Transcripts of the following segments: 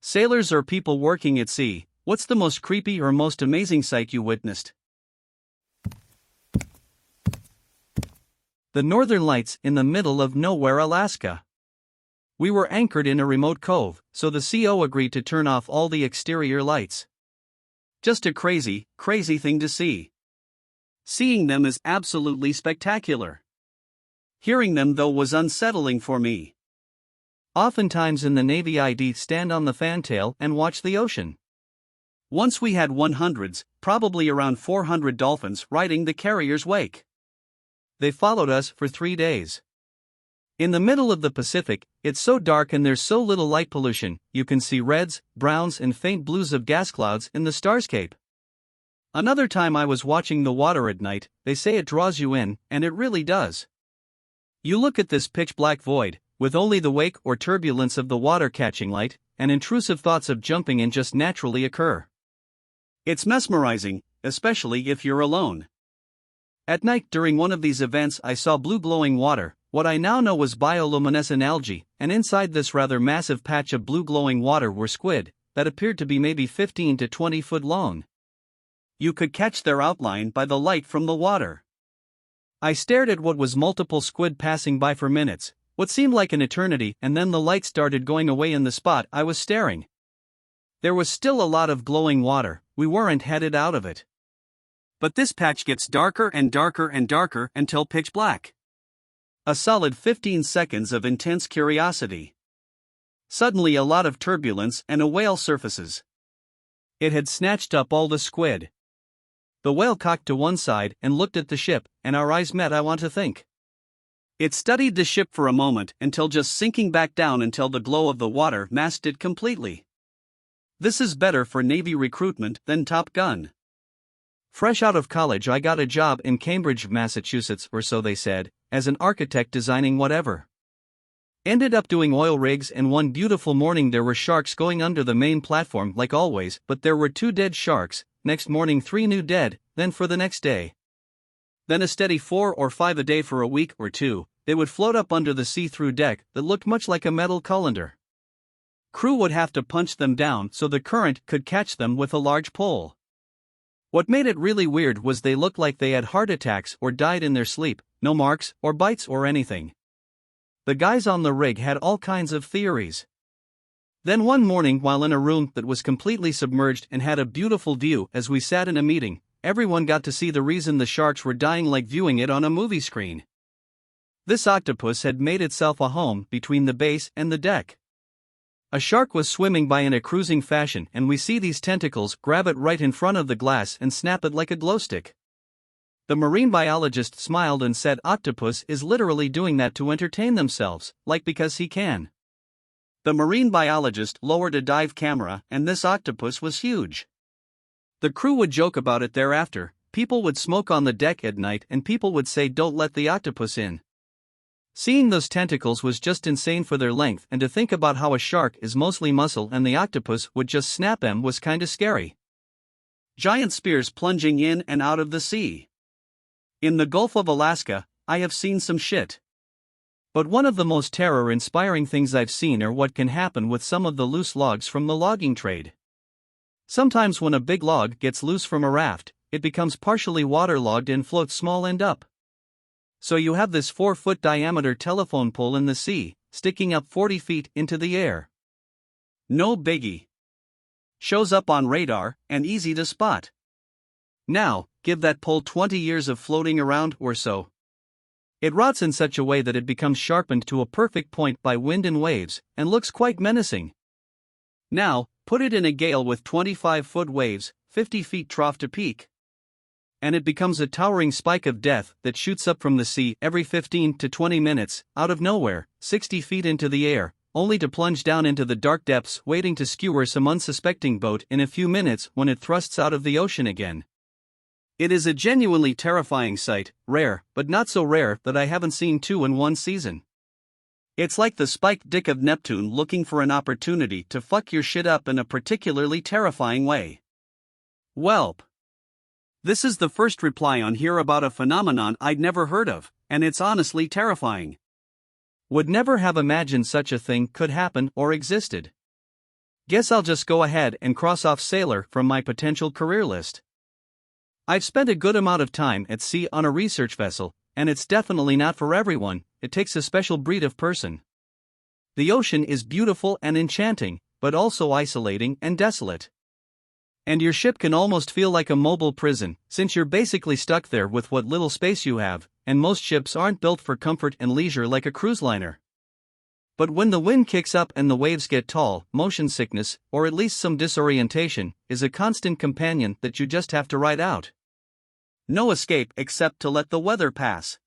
Sailors or people working at sea, what's the most creepy or most amazing sight you witnessed? The Northern Lights in the middle of nowhere, Alaska. We were anchored in a remote cove, so the CO agreed to turn off all the exterior lights. Just a crazy, crazy thing to see. Seeing them is absolutely spectacular. Hearing them, though, was unsettling for me. Oftentimes in the Navy, I'd stand on the fantail and watch the ocean. Once we had 100s, probably around 400 dolphins, riding the carrier's wake. They followed us for 3 days. In the middle of the Pacific, it's so dark and there's so little light pollution, you can see reds, browns and faint blues of gas clouds in the starscape. Another time I was watching the water at night, they say it draws you in, and it really does. You look at this pitch black void, with only the wake or turbulence of the water catching light, and intrusive thoughts of jumping in just naturally occur. It's mesmerizing, especially if you're alone. At night during one of these events I saw blue glowing water, what I now know was bioluminescent algae, and inside this rather massive patch of blue glowing water were squid, that appeared to be maybe 15 to 20 foot long. You could catch their outline by the light from the water. I stared at what was multiple squid passing by for minutes, what seemed like an eternity, and then the light started going away in the spot I was staring. There was still a lot of glowing water, we weren't headed out of it. But this patch gets darker and darker and darker until pitch black. A solid 15 seconds of intense curiosity. Suddenly a lot of turbulence and a whale surfaces. It had snatched up all the squid. The whale cocked to one side and looked at the ship, and our eyes met, I want to think. It studied the ship for a moment until just sinking back down until the glow of the water masked it completely. This is better for Navy recruitment than Top Gun. Fresh out of college I got a job in Cambridge, Massachusetts, or so they said, as an architect designing whatever. Ended up doing oil rigs, and one beautiful morning there were sharks going under the main platform like always, but there were 2 dead sharks, next morning 3 new dead, then for the next day. Then a steady 4 or 5 a day for a week or 2, they would float up under the see-through deck that looked much like a metal colander. Crew would have to punch them down so the current could catch them with a large pole. What made it really weird was they looked like they had heart attacks or died in their sleep, no marks or bites or anything. The guys on the rig had all kinds of theories. Then one morning, while in a room that was completely submerged and had a beautiful view as we sat in a meeting, everyone got to see the reason the sharks were dying, like viewing it on a movie screen. This octopus had made itself a home between the base and the deck. A shark was swimming by in a cruising fashion, and we see these tentacles grab it right in front of the glass and snap it like a glow stick. The marine biologist smiled and said octopus is literally doing that to entertain themselves, like because he can. The marine biologist lowered a dive camera, and this octopus was huge. The crew would joke about it thereafter, people would smoke on the deck at night and people would say don't let the octopus in. Seeing those tentacles was just insane for their length, and to think about how a shark is mostly muscle and the octopus would just snap them was kinda scary. Giant spears plunging in and out of the sea. In the Gulf of Alaska, I have seen some shit. But one of the most terror-inspiring things I've seen are what can happen with some of the loose logs from the logging trade. Sometimes when a big log gets loose from a raft, it becomes partially waterlogged and floats small end up. So you have this 4-foot diameter telephone pole in the sea, sticking up 40 feet into the air. No biggie. Shows up on radar, and easy to spot. Now, give that pole 20 years of floating around or so. It rots in such a way that it becomes sharpened to a perfect point by wind and waves, and looks quite menacing. Now, put it in a gale with 25-foot waves, 50 feet trough to peak. And it becomes a towering spike of death that shoots up from the sea every 15 to 20 minutes, out of nowhere, 60 feet into the air, only to plunge down into the dark depths, waiting to skewer some unsuspecting boat in a few minutes when it thrusts out of the ocean again. It is a genuinely terrifying sight, rare, but not so rare that I haven't seen 2 in one season. It's like the spiked dick of Neptune looking for an opportunity to fuck your shit up in a particularly terrifying way. Welp. This is the first reply on here about a phenomenon I'd never heard of, and it's honestly terrifying. Would never have imagined such a thing could happen or existed. Guess I'll just go ahead and cross off sailor from my potential career list. I've spent a good amount of time at sea on a research vessel, and it's definitely not for everyone. It takes a special breed of person. The ocean is beautiful and enchanting, but also isolating and desolate. And your ship can almost feel like a mobile prison, since you're basically stuck there with what little space you have, and most ships aren't built for comfort and leisure like a cruise liner. But when the wind kicks up and the waves get tall, motion sickness, or at least some disorientation, is a constant companion that you just have to ride out. No escape except to let the weather pass.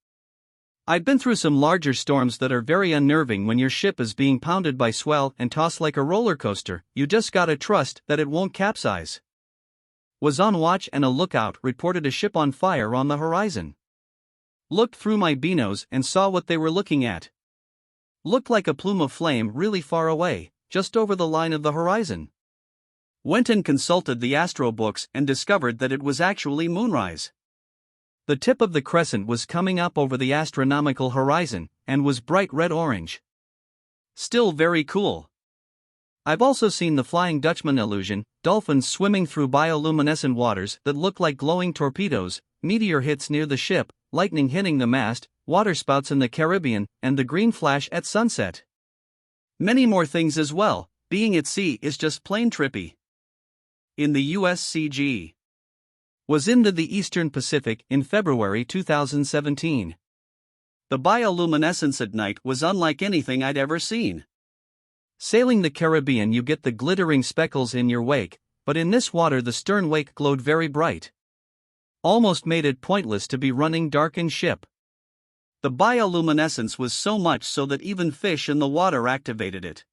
I've been through some larger storms that are very unnerving when your ship is being pounded by swell and tossed like a roller coaster. You just gotta trust that it won't capsize. Was on watch and a lookout reported a ship on fire on the horizon. Looked through my binos and saw what they were looking at. Looked like a plume of flame really far away, just over the line of the horizon. Went and consulted the astro books and discovered that it was actually moonrise. The tip of the crescent was coming up over the astronomical horizon, and was bright red-orange. Still very cool. I've also seen the Flying Dutchman illusion, dolphins swimming through bioluminescent waters that look like glowing torpedoes, meteor hits near the ship, lightning hitting the mast, waterspouts in the Caribbean, and the green flash at sunset. Many more things as well. Being at sea is just plain trippy. In the USCG. Was into the Eastern Pacific in February 2017. The bioluminescence at night was unlike anything I'd ever seen. Sailing the Caribbean, you get the glittering speckles in your wake, but in this water the stern wake glowed very bright. Almost made it pointless to be running darkened ship. The bioluminescence was so much so that even fish in the water activated it.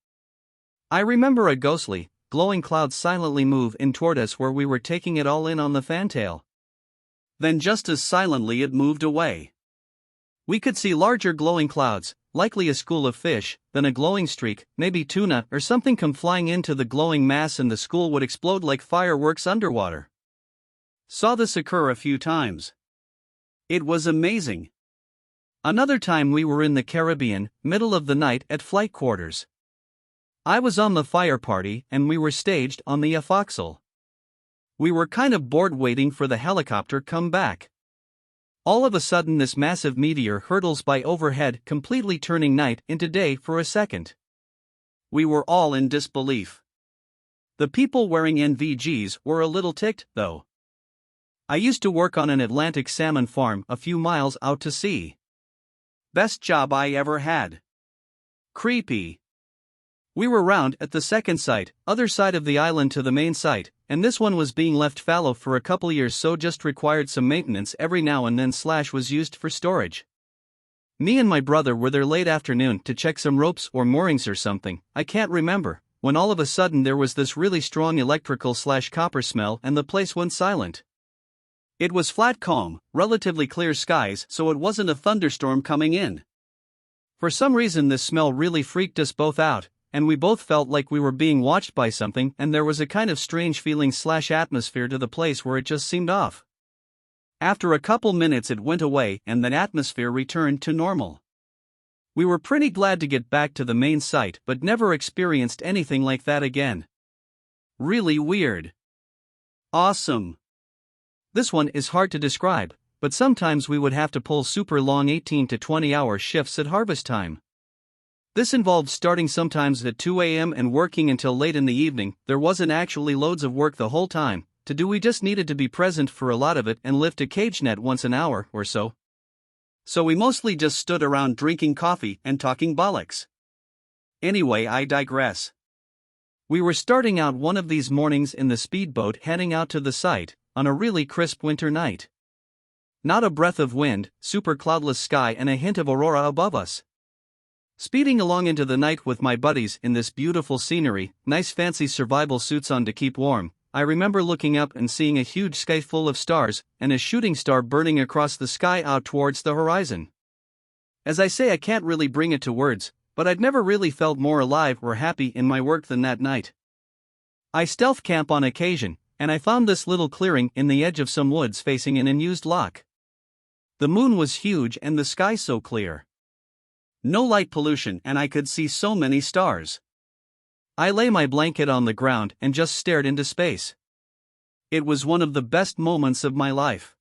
I remember a ghostly, glowing cloud silently move in toward us where we were taking it all in on the fantail. Then just as silently it moved away. We could see larger glowing clouds, likely a school of fish, then a glowing streak, maybe tuna or something, come flying into the glowing mass and the school would explode like fireworks underwater. Saw this occur a few times. It was amazing. Another time we were in the Caribbean, middle of the night at flight quarters. I was on the fire party and we were staged on the forecastle. We were kind of bored waiting for the helicopter come back. All of a sudden this massive meteor hurtles by overhead, completely turning night into day for a second. We were all in disbelief. The people wearing NVGs were a little ticked, though. I used to work on an Atlantic salmon farm a few miles out to sea. Best job I ever had. Creepy. We were round at the second site, other side of the island to the main site, and this one was being left fallow for a couple years, so just required some maintenance every now and then / was used for storage. Me and my brother were there late afternoon to check some ropes or moorings or something, I can't remember, when all of a sudden there was this really strong electrical / copper smell and the place went silent. It was flat calm, relatively clear skies, so it wasn't a thunderstorm coming in. For some reason this smell really freaked us both out, and we both felt like we were being watched by something, and there was a kind of strange feeling / atmosphere to the place where it just seemed off. After a couple minutes it went away and that atmosphere returned to normal. We were pretty glad to get back to the main site, but never experienced anything like that again. Really weird. Awesome. This one is hard to describe, but sometimes we would have to pull super long 18 to 20 hour shifts at harvest time. This involved starting sometimes at 2 a.m. and working until late in the evening. There wasn't actually loads of work the whole time to do, we just needed to be present for a lot of it and lift a cage net once an hour or so. So we mostly just stood around drinking coffee and talking bollocks. Anyway, I digress. We were starting out one of these mornings in the speedboat heading out to the site, on a really crisp winter night. Not a breath of wind, super cloudless sky and a hint of aurora above us. Speeding along into the night with my buddies in this beautiful scenery, nice fancy survival suits on to keep warm. I remember looking up and seeing a huge sky full of stars, and a shooting star burning across the sky out towards the horizon. As I say, I can't really bring it to words, but I'd never really felt more alive or happy in my work than that night. I stealth camp on occasion, and I found this little clearing in the edge of some woods facing an unused lock. The moon was huge and the sky so clear. No light pollution, and I could see so many stars. I lay my blanket on the ground and just stared into space. It was one of the best moments of my life.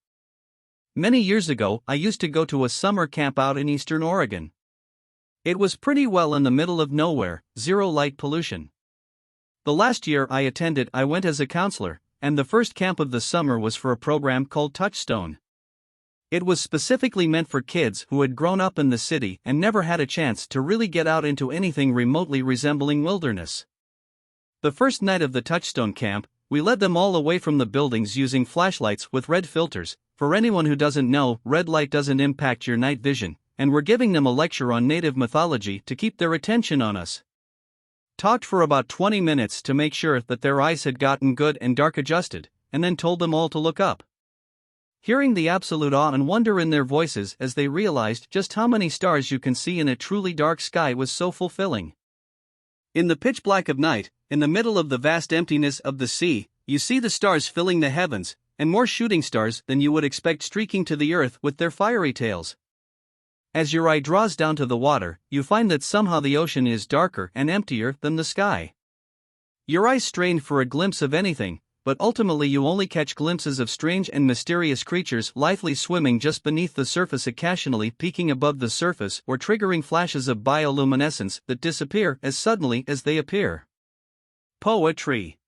Many years ago, I used to go to a summer camp out in eastern Oregon. It was pretty well in the middle of nowhere, zero light pollution. The last year I attended, I went as a counselor, and the first camp of the summer was for a program called Touchstone. It was specifically meant for kids who had grown up in the city and never had a chance to really get out into anything remotely resembling wilderness. The first night of the Touchstone camp, we led them all away from the buildings using flashlights with red filters. For anyone who doesn't know, red light doesn't impact your night vision, and we're giving them a lecture on native mythology to keep their attention on us. Talked for about 20 minutes to make sure that their eyes had gotten good and dark adjusted, and then told them all to look up. Hearing the absolute awe and wonder in their voices as they realized just how many stars you can see in a truly dark sky was so fulfilling. In the pitch black of night, in the middle of the vast emptiness of the sea, you see the stars filling the heavens, and more shooting stars than you would expect streaking to the earth with their fiery tails. As your eye draws down to the water, you find that somehow the ocean is darker and emptier than the sky. Your eyes strain for a glimpse of anything, but ultimately you only catch glimpses of strange and mysterious creatures lithely swimming just beneath the surface, occasionally peeking above the surface or triggering flashes of bioluminescence that disappear as suddenly as they appear. Poetry.